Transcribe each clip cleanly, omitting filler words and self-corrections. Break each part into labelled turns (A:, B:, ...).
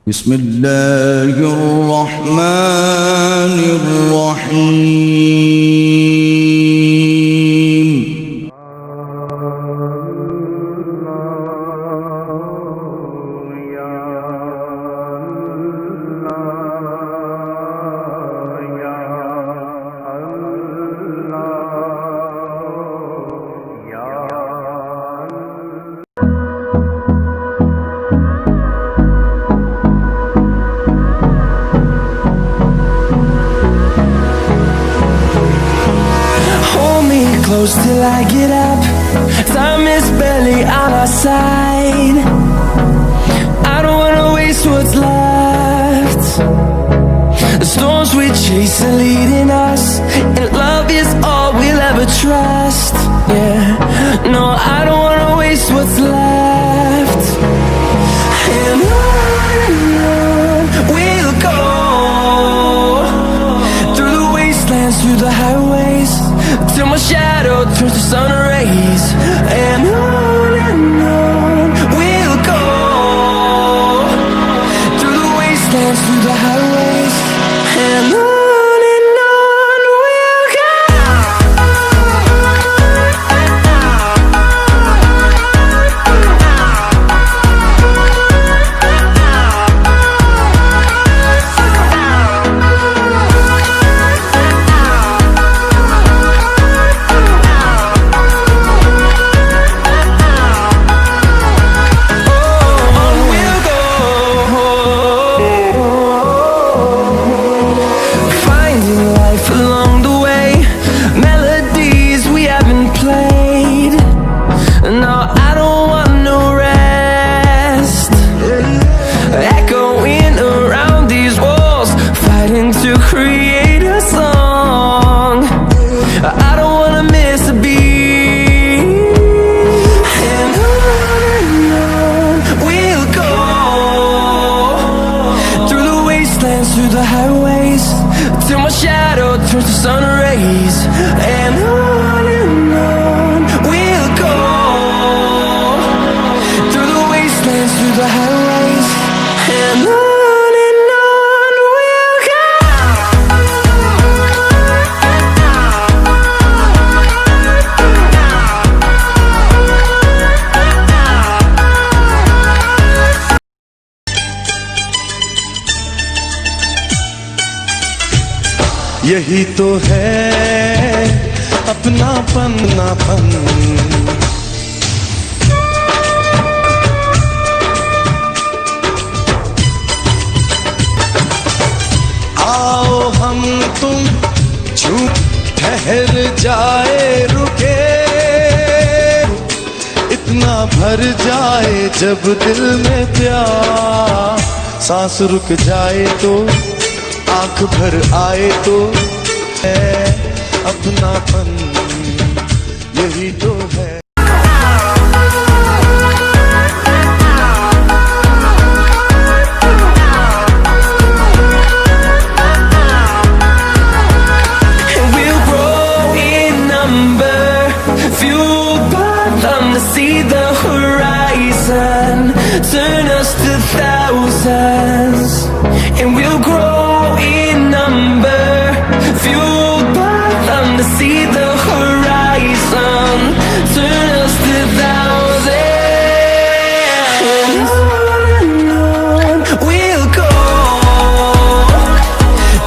A: بسم الله الرحمن الرحيم
B: Close till I get up. Time is barely on our side. I don't wanna waste what's left. The storms we chase are leading us, and love is all we'll ever trust. Yeah, no, I don't wanna waste what's left. And on we'll go, through the wastelands, through the highways, till my shadow turns to sun rays. And on we'll go, through the wastelands, through the highways, and on we'll go. Through the highways, till my shadow turns to sun rays. And on we'll go, through the wastelands, through the highways, and on we'll go.
C: यही तो है अपनापन, नापन। आओ हम तुम चुप ठहर जाए, रुके इतना भर जाए जब दिल में प्यार। सांस रुक जाए तो, आंख भर आए तो, है अपनापन, यही तो है।
B: We'll grow in number, fueled by them to see the horizon, turn us to thousands, and we'll grow in number, fueled by them to see the horizon, turn us to thousands. And on we'll go,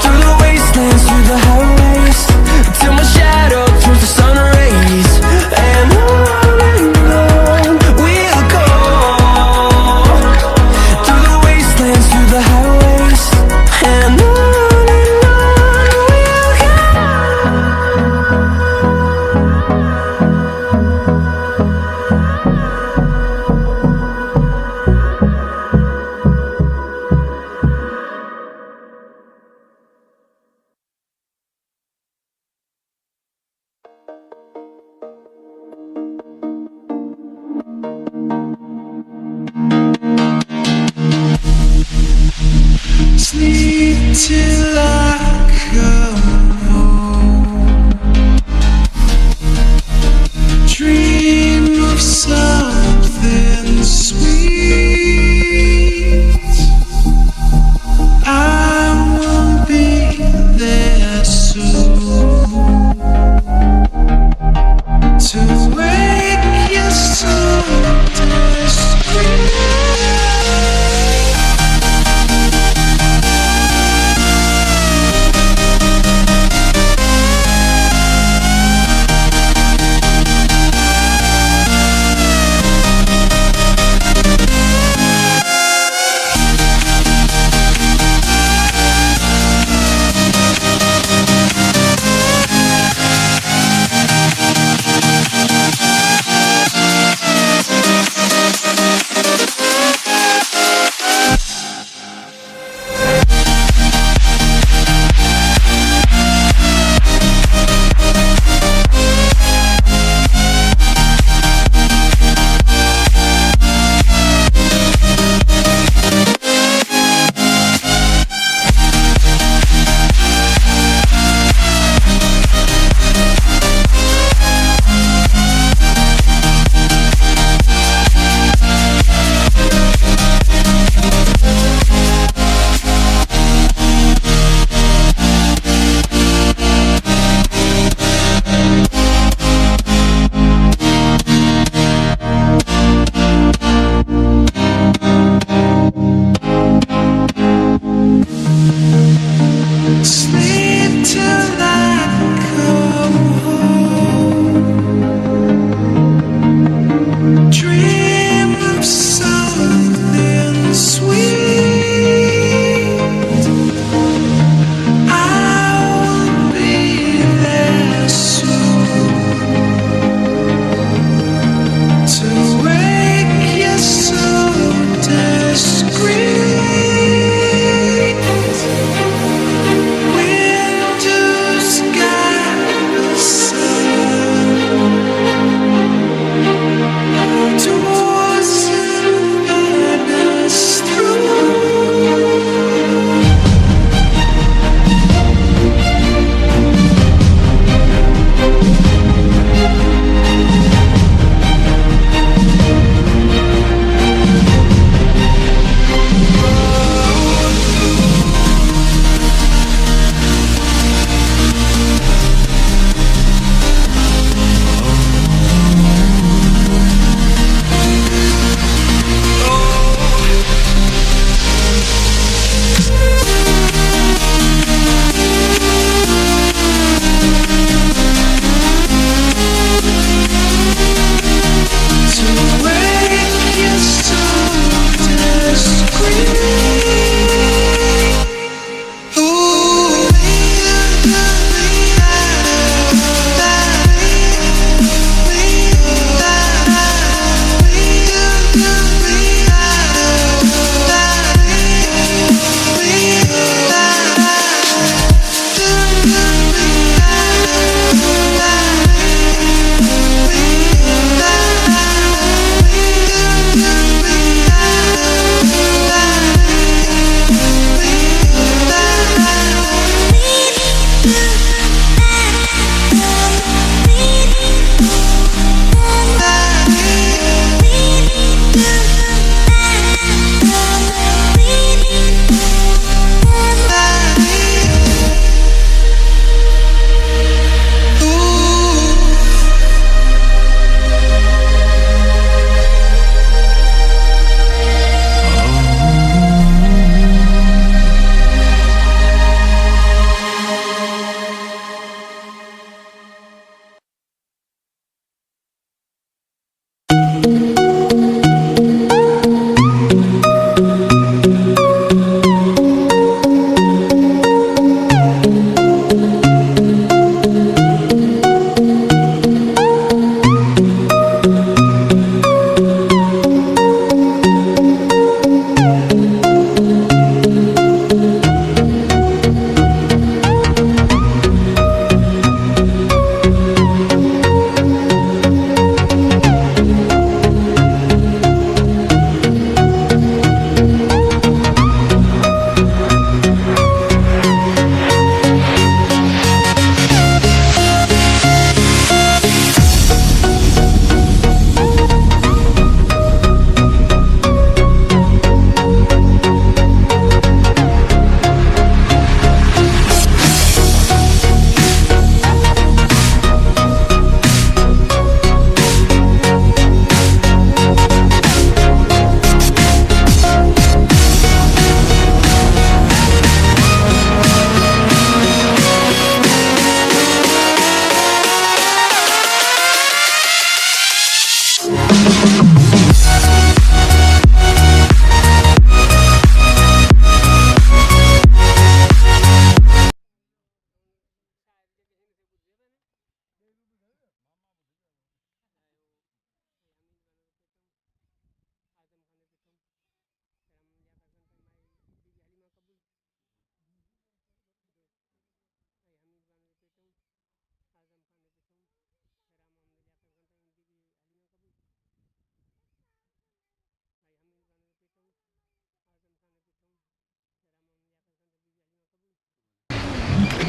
B: through the wastelands, through the highways, till my shadow turns to sun rays. And on we'll go, through the wastelands, through the highways, and on we'll go.
D: Sleep till I come home. Dream of something sweet.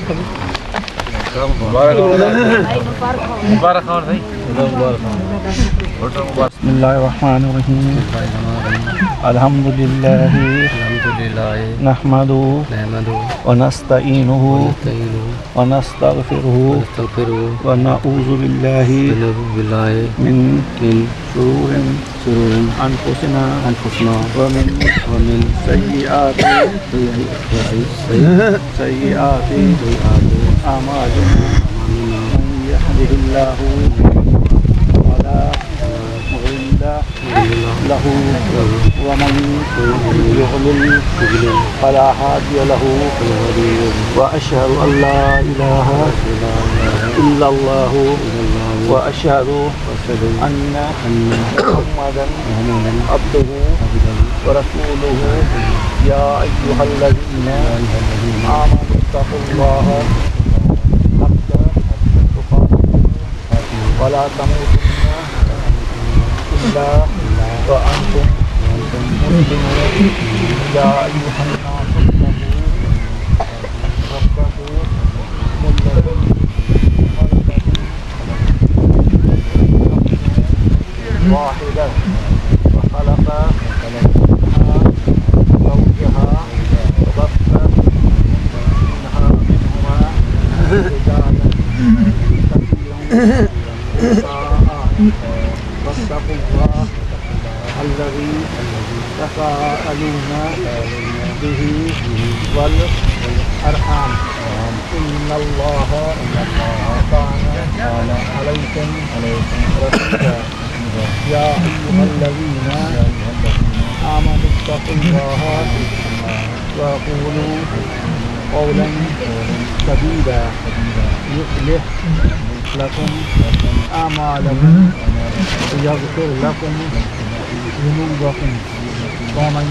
A: Bismillahirrahmanirrahim. Alhamdulillah. Nahmadu wa nasta'inuhu wa nastaghfiruhu wa na'udzu billahi min شرور أنفسنا ومن سيئات أعمالنا من يهده الله فلا مضل له ومن يضلل فلا هادي له وأشهد أن لا إله إلا الله وأشهد أن محمدا عبده ورسوله يا أيها الذين آمنوا اتقوا الله حق تقاته ولا تموتن إلا وأنتم مسلمون يا أيها الناس اتقوا ربكم واحدة وخلق منها زوجها وبث منهما رجالا كثيرا واتقوا الله الذي تساءلون به والأرحام إن الله كان عليكم رقيبا يا أيها الذين آمنوا اتقوا الله وقولوا قولا سديدا يصلح لكم أعمالكم ويغفر لكم ذنوبكم ومن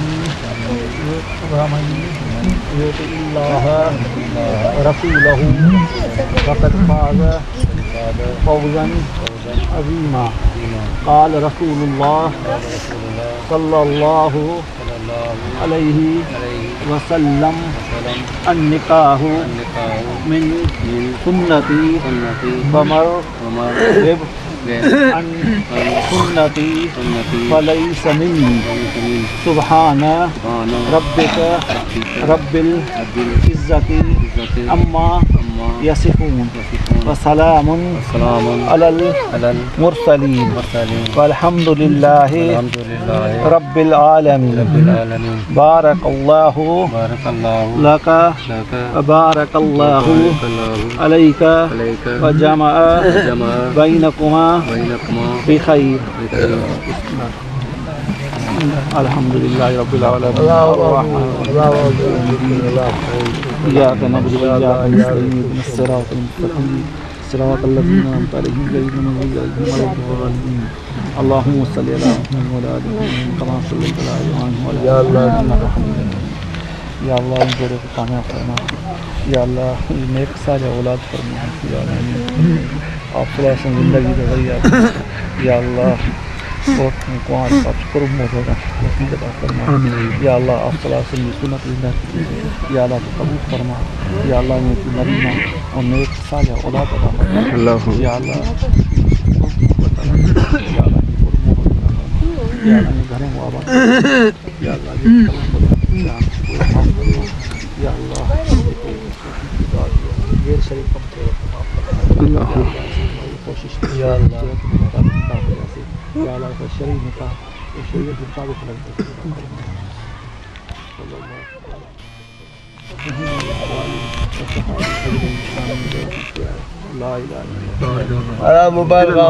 A: يطع الله ورسوله فقد فاز فوزا عظيما قال رسول الله صلى الله عليه وسلم النكاح من سنتي فمن رغب عن سنتي فليس مني سبحان ربك رب العزة عما يصفون وسلام على المرسلين والحمد لله رب العالمين بارك الله لك وبارك الله عليك وجمع بينكما بخير الحمد لله رب العالمين الرحمن إياك نعبد وإياك نستعين اهدنا الصراط المستقيم صراط الذين أنعمت عليهم غير المغضوب عليهم ولا الضالين اللهم صل على محمد وعلى آل محمد كما صليت على إبراهيم وعلى آل إبراهيم إنك حميد مجيد या अल्लाह इन जोड़ों को कामयाब करना या अल्लाह नेक सारे औलाद फरमा या आप सलाह ज़िंदगी दे या अल्लाह और कुआर का कुर्ब होगा नसीब अता फरमा या अल्लाह आप सलाह से सुन्नत ज़िंदगी या अल्लाह कबूल फरमा या अल्लाह ने नरीना और नेक सारे औलाद अता फरमा या अल्लाह या अल्लाह घरों को आबाद या अल्लाह या अल्लाह गैर शरीफ कम से अल्लाह कोशिश या अल्लाह या अल्लाह का शरीफ निकाह शरीयत के मुताबिक लगता है ला इलाहा इल्लल्लाह मुबारक हो